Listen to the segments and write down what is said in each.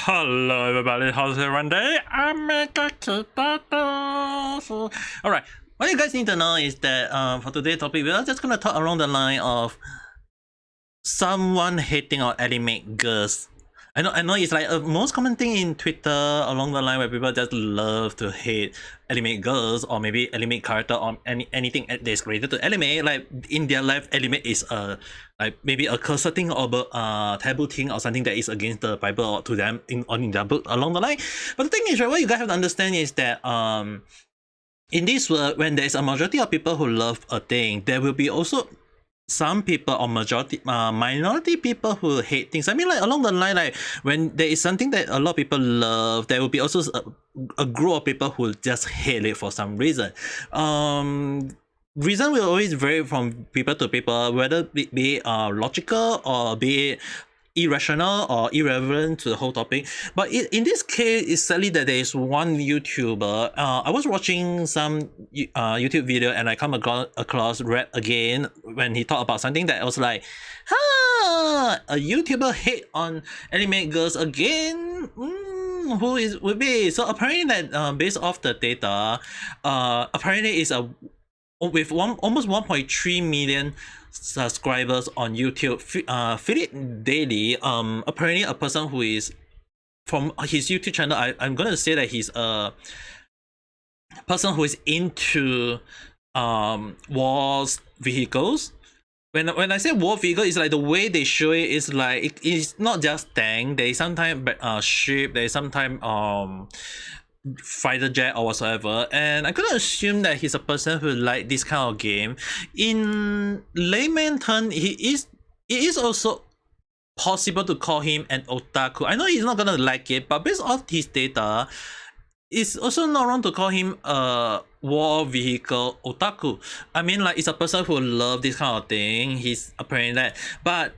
Hello everybody, how's everyone day? Ame Gakita. Alright, what you guys need to know is that for today's topic, we're just gonna talk along the line of someone hating on anime girls. I know it's like a most common thing in Twitter along the line where people just love to hate anime girls or maybe anime character or anything that is related to anime. Like in their life, anime is like maybe a cursed thing or a taboo thing or something that is against the Bible or to them in their book along the line. But the thing is, right, what you guys have to understand is that in this world, when there is a majority of people who love a thing, there will be also some people or minority people who hate things. I mean, like along the line, like when there is something that a lot of people love, there will be also a group of people who just hate it for some reason. Reason will always vary from people to people, whether be it logical or be it irrational or irrelevant to the whole topic. But in this case, it's sadly that there is one YouTuber. I was watching some YouTube video and I come across Red again when he talked about something that was like, a YouTuber hate on anime girls again. Who would be? So apparently that based off the data, apparently is a with almost 1.3 million subscribers on YouTube, feed it daily. Apparently a person who is from his YouTube channel, I'm gonna say that he's a person who is into wars vehicles. When I say war vehicle, it's like the way they show it is like it's not just tank. There is sometimes ship. There is sometimes fighter jet or whatsoever, and I could assume that he's a person who like this kind of game. In layman term, it is also possible to call him an otaku. I know he's not gonna like it, but based off his data, it's also not wrong to call him a war vehicle otaku. I mean, like it's a person who loves this kind of thing. He's apparently that, but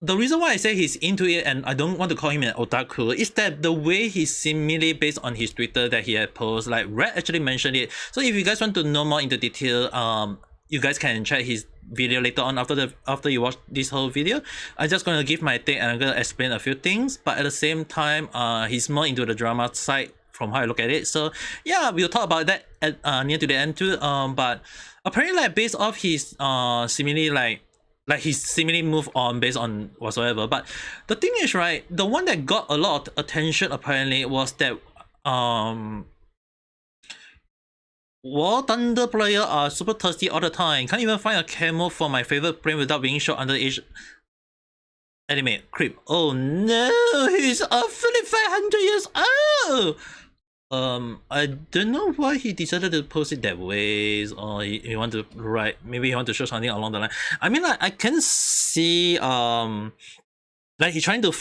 the reason why I say he's into it and I don't want to call him an otaku is that the way he's seemingly based on his Twitter that he had posted, like Red actually mentioned it. So if you guys want to know more into detail, you guys can check his video later on after you watch this whole video. I'm just gonna give my take and I'm gonna explain a few things, but at the same time, he's more into the drama side from how I look at it. So yeah, we'll talk about that at near to the end too. But apparently, like based off his seemingly like he's seemingly move on based on whatsoever. But the thing is, right, the one that got a lot of attention apparently was that War Thunder player are super thirsty all the time. Can't even find a camo for my favorite plane without being shot underage. Anime creep. Oh no, he's a fully 500 years old. I don't know why he decided to post it that way, or he want to write. Maybe he want to show something along the line. I mean, like I can see, like he's trying to,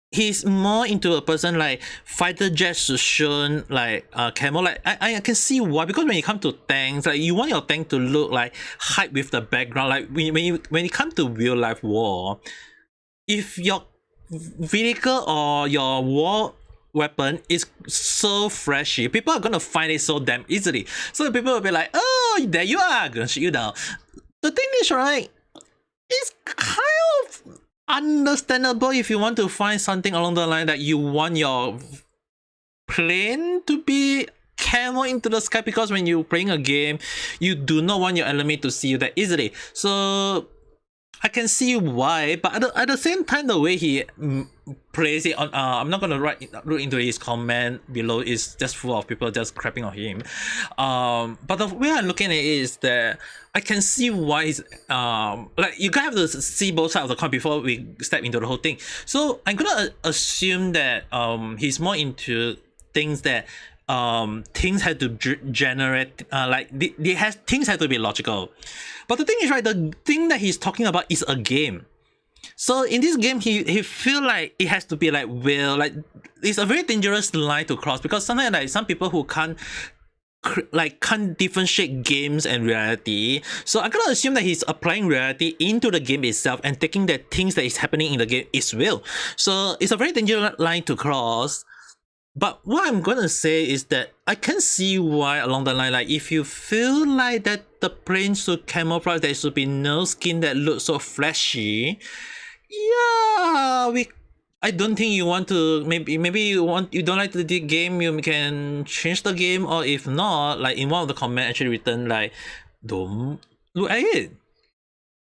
he's more into a person like fighter jets to show like camo. Like I can see why, because when it comes to tanks, like you want your tank to look like hype with the background. Like when it comes to real life war, if your vehicle or your war weapon is so flashy, people are gonna find it so damn easily. So people will be like, oh, there you are, gonna shoot you down. The thing is, right, it's kind of understandable if you want to find something along the line that you want your plane to be camo into the sky, because when you're playing a game, you do not want your enemy to see you that easily. So I can see why, but at the same time, the way he plays it on, I'm not gonna look into his comment below. It's just full of people just crapping on him. But the way I'm looking at it is that I can see why he's like you gotta have to see both sides of the coin before we step into the whole thing. So I'm gonna assume that he's more into things that things have to generate things have to be logical. But the thing is, right, the thing that he's talking about is a game. So in this game, he feel like it has to be like real. Like it's a very dangerous line to cross, because sometimes like some people who can't differentiate games and reality. So I'm gonna assume that he's applying reality into the game itself and taking the things that is happening in the game is real. So it's a very dangerous line to cross. But what I'm gonna say is that I can see why along the line, like if you feel like that the plane should camouflage, there should be no skin that looks so flashy. Yeah, I don't think you want to, maybe you don't like the game, you can change the game, or if not, like in one of the comments actually written like, don't look at it.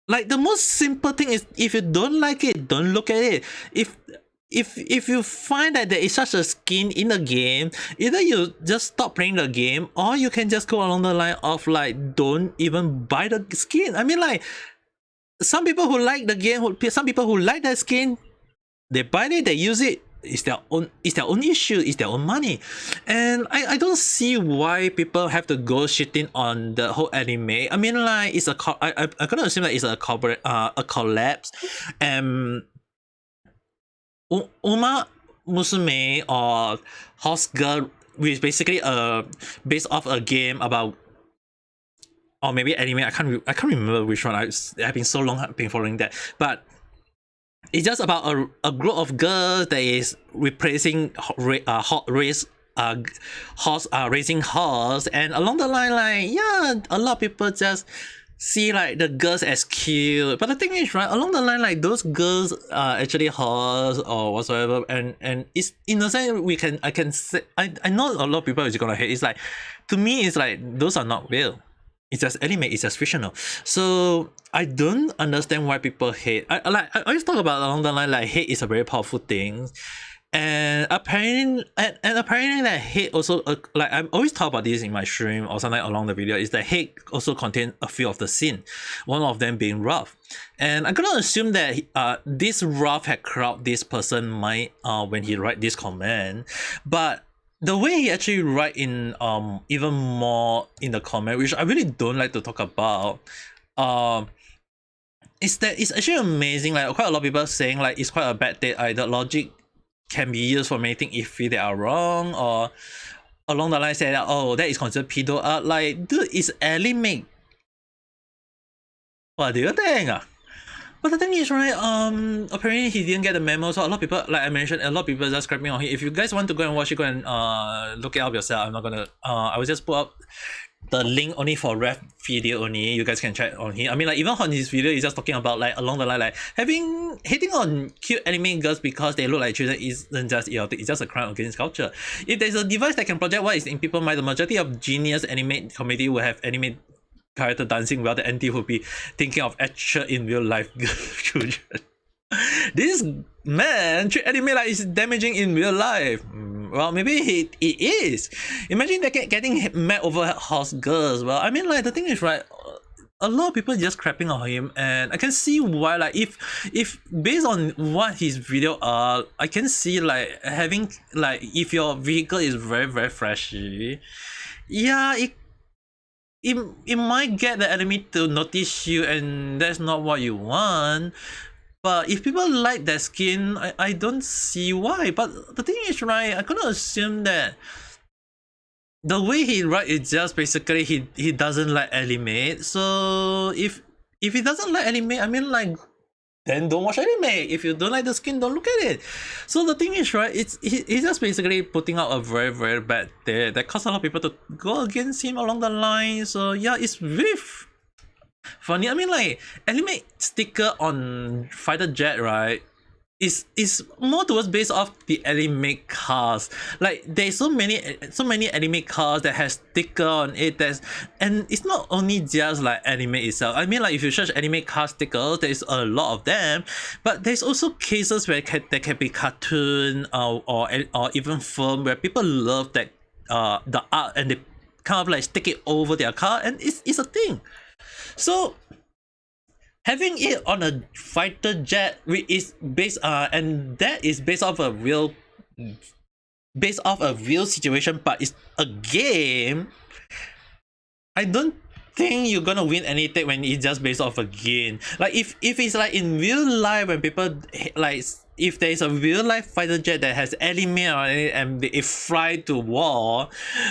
Like the most simple thing is, if you don't like it, don't look at it. If you find that there is such a skin in the game, either you just stop playing the game, or you can just go along the line of like, don't even buy the skin. I mean, like, some people who like the game, some people who like that skin, they buy it, they use it. It's their own issue, it's their own money. And I don't see why people have to go shitting on the whole anime. I mean, like, it's I'm gonna assume that it's a collapse. Uma Musume, or Horse Girl, which is basically based off a game about, or maybe anime, I can't remember which one. I've been so long, I've been following that, but it's just about a group of girls that is replacing race horse racing horse, and along the line, like, yeah, a lot of people just see like the girls as cute, but the thing is, right, along the line, like, those girls are actually horse or whatsoever, and it's, in a sense, I can say, I know a lot of people is gonna hate. It's like, to me, it's like, those are not real. It's just anime, it's just fictional. So I don't understand why people hate. I always talk about along the line, like, hate is a very powerful thing. And apparently that hate also, like, I'm always talk about this in my stream or something along the video, is that hate also contain a few of the sin, one of them being rough. And I'm gonna assume that this rough had corrupt this person mind when he write this comment. But the way he actually write in even more in the comment, which I really don't like to talk about, is that it's actually amazing. Like, quite a lot of people saying like, it's quite a bad thing. Either logic can be used for many things if they are wrong, or along the line say that, oh, that is considered pedo art. Like, dude, it's anime. What do you think? But the thing is, right, apparently he didn't get the memo, so a lot of people, like I mentioned, a lot of people just scrapping on him. If you guys want to go and watch it, go and look it up yourself. I'm not gonna I will just put up the link only for ref video only. You guys can check on him. I mean, like, even on his video, he's just talking about, like, along the line, like, hating on cute anime girls because they look like children isn't just idiotic, it's just a crime against culture. If there's a device that can project what is in people's mind, the majority of genius anime community will have anime character dancing, while the NT would be thinking of actual in real life children. This man treat anime like it's damaging in real life. Well, maybe it is. Imagine they getting mad over horse girls. Well, I mean, like, the thing is, right, a lot of people just crapping on him, and I can see why. Like, if based on what his video are, I can see, like, having, like, if your vehicle is very, very flashy, yeah, it might get the enemy to notice you, and that's not what you want. But if people like that skin, I don't see why. But the thing is, right, I'm gonna assume that the way he write is just basically he doesn't like anime. So if he doesn't like anime, I mean, like, then don't watch anime. If you don't like the skin, don't look at it. So the thing is, right, he's just basically putting out a very, very bad day that caused a lot of people to go against him along the line. So yeah, it's really funny. I mean, like, anime sticker on fighter jet, right, is more towards based off the anime cars. Like, there's so many anime cars that has sticker on it, and it's not only just like anime itself. I mean, like, if you search anime car stickers, there's a lot of them, but there's also cases where there can be cartoon or even film where people love that the art, and they kind of like stick it over their car, and it's a thing. So having it on a fighter jet, which is based and that is based off a real situation, but it's a game, I don't think you're gonna win anything when it's just based off a game. Like, if it's like in real life, when people, like, if there's a real life fighter jet that has anime on it and it fly to war,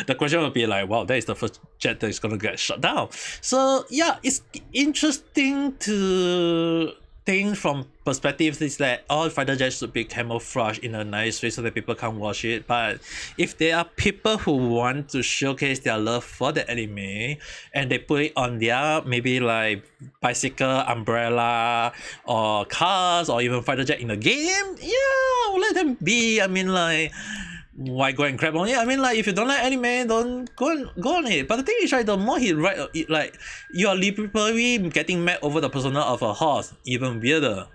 the question would be like, wow, that is the first jet that is gonna get shut down. So yeah, it's interesting to think from perspective is that all fighter jets should be camouflaged in a nice way so that people can't watch it. But if there are people who want to showcase their love for the anime and they put it on their maybe like bicycle, umbrella, or cars, or even fighter jet in the game, yeah, let them be. I mean, like, why go and crap on it? I mean, like, if you don't like anime, don't go on it. But the thing is, right, the more he write it, like, you are literally getting mad over the persona of a horse, even weirder.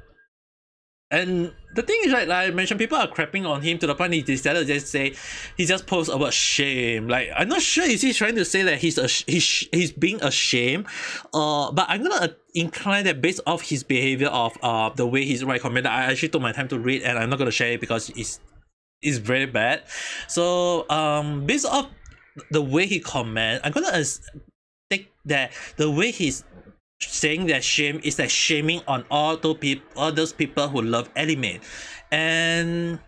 And the thing is, right, like I mentioned, people are crapping on him to the point he decided to just say, he just posts about shame. Like, I'm not sure is he trying to say that he's being ashamed, but I'm gonna incline that based off his behavior of the way he's write comment. I actually took my time to read, and I'm not gonna share it because it's very bad. So based off the way he comment, I'm gonna take that the way he's saying that shame is that shaming on all those people who love anime. And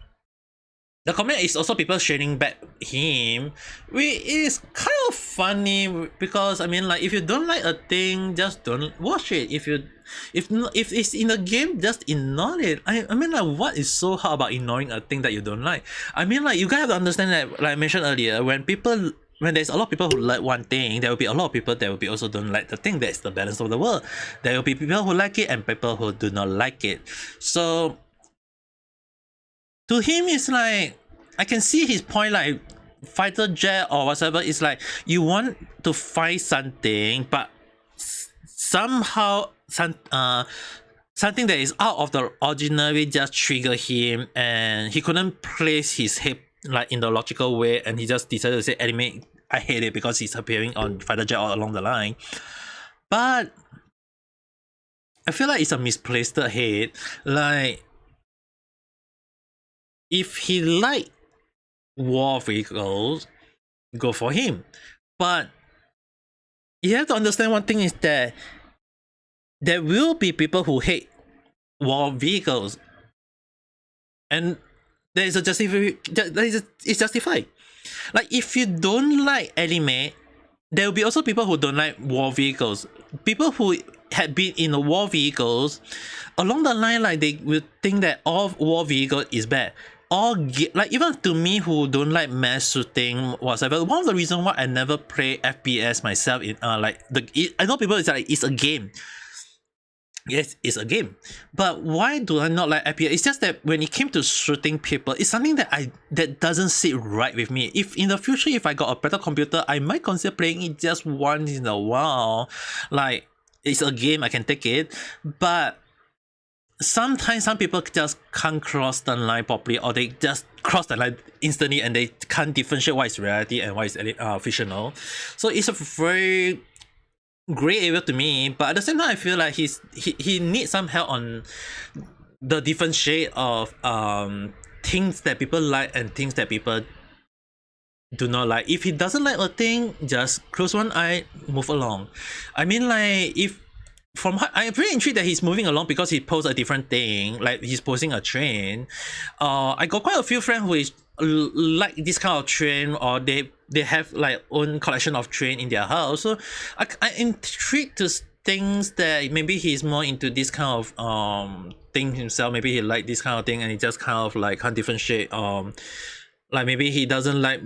the comment is also people shaming back him, which is kind of funny because I mean, like, if you don't like a thing, just don't watch it. If it's in a game, just ignore it. I mean, like, what is so hard about ignoring a thing that you don't like? I mean, like, you guys have to understand that, like I mentioned earlier, when there's a lot of people who like one thing, there will be a lot of people that will be also don't like the thing. That's the balance of the world. There will be people who like it and people who do not like it. So to him, it's like, I can see his point, like, fighter jet or whatever. It's like you want to find something, but somehow something that is out of the ordinary just trigger him, and he couldn't place his head like in the logical way, and he just decided to say anime. I hate it because he's appearing on fighter jet all along the line. But I feel like it's a misplaced hate. Like, if he like war vehicles, go for him. But you have to understand one thing is that there will be people who hate war vehicles, and there is a it's justified. Like, if you don't like anime, there will be also people who don't like war vehicles. People who had been in the war vehicles along the line, like, they will think that all war vehicle is bad. Like, even to me who don't like mass shooting whatever, one of the reasons why I never play FPS myself in I know people is like, it's a game. Yes, it's a game, but why do I not like FPS? It's just that when it came to shooting people, it's something that doesn't sit right with me. If in the future, if I got a better computer, I might consider playing it just once in a while. Like, it's a game, I can take it, but sometimes some people just can't cross the line properly, or they just cross the line instantly and they can't differentiate what is reality and what is fictional. So it's a very gray area to me, but at the same time I feel like he needs some help on the different shade of things that people like and things that people do not like. If he doesn't like a thing, just close one eye, move along. I mean, like, if I'm pretty intrigued that he's moving along because he posts a different thing, like he's posting a train. I got quite a few friends who is like this kind of train, or they have like own collection of train in their house. So I'm intrigued to things that maybe he's more into this kind of thing himself. Maybe he like this kind of thing and he just kind of like can't differentiate. Like, maybe he doesn't like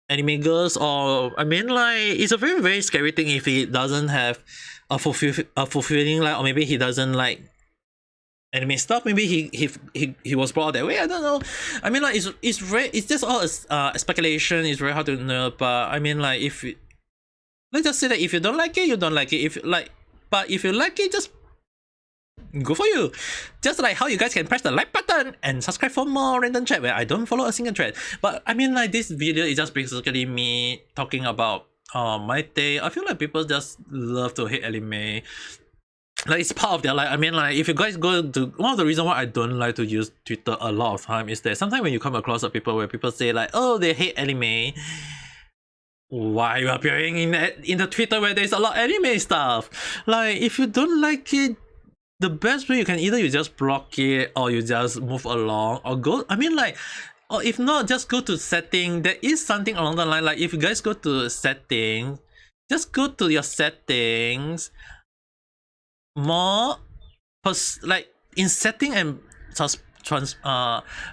anime girls, or I mean, like, it's a very, very scary thing if he doesn't have a fulfilling like, or maybe he doesn't like anime stuff. Maybe he was brought up that way. I don't know. I mean, like, it's just all speculation. It's very hard to know. But I mean, like, let's just say that if you don't like it, you don't like it. But if you like it, just go for you. Just like how you guys can press the like button and subscribe for more random chat where I don't follow a single thread. But I mean, like, this video is just basically me talking about my day. I feel like people just love to hate anime. Like, it's part of their life. I mean, like, if you guys go to one of the reasons why I don't like to use Twitter a lot of time is that sometimes when you come across people where people say like, oh, they hate anime, why are you appearing in the Twitter where there's a lot of anime stuff? Like, if you don't like it, the best way you can either you just block it, or you just move along, or go. I mean, like, or if not, just go to setting. There is something along the line. Like, if you guys go to settings, just go to your settings, more like in setting and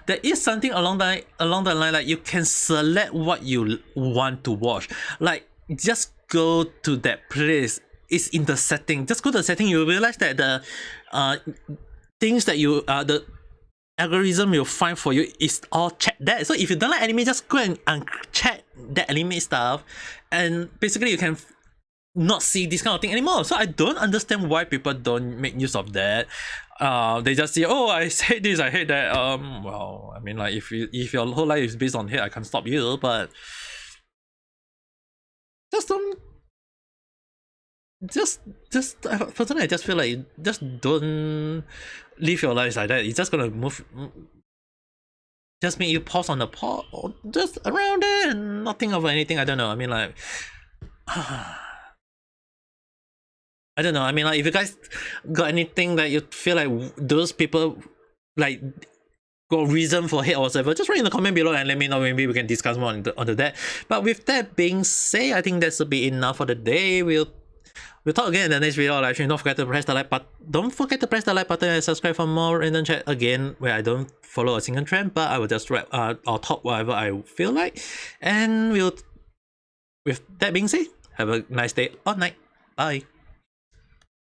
there is something along the line, like you can select what you want to watch. Like just go to that place. It's in the setting. Just go to the setting. You realize that the things that you the algorithm will find for you is all checked there. So if you don't like anime, just go and uncheck that anime stuff, and basically you can not see this kind of thing anymore. So I don't understand why people don't make use of that. They just say, oh, I hate this, I hate that. Well, I mean, like if your whole life is based on hate, I can't stop you, but just don't. Just personally, I just feel like just don't live your life like that. It's just gonna move. Just make you pause on the pot or just around it and not think of anything. I don't know. I mean, like. I don't know. I mean, like, if you guys got anything that you feel like those people like got reason for hate or whatever, just write in the comment below and let me know. Maybe we can discuss more onto that. But with that being said, I think that's a bit enough for the day. We'll talk again in the next video. Like, don't forget to press the like button. Don't forget to press the like button and subscribe for more random chat again, where I don't follow a single trend, but I will just wrap or talk whatever I feel like. And with that being said, have a nice day or night. Bye.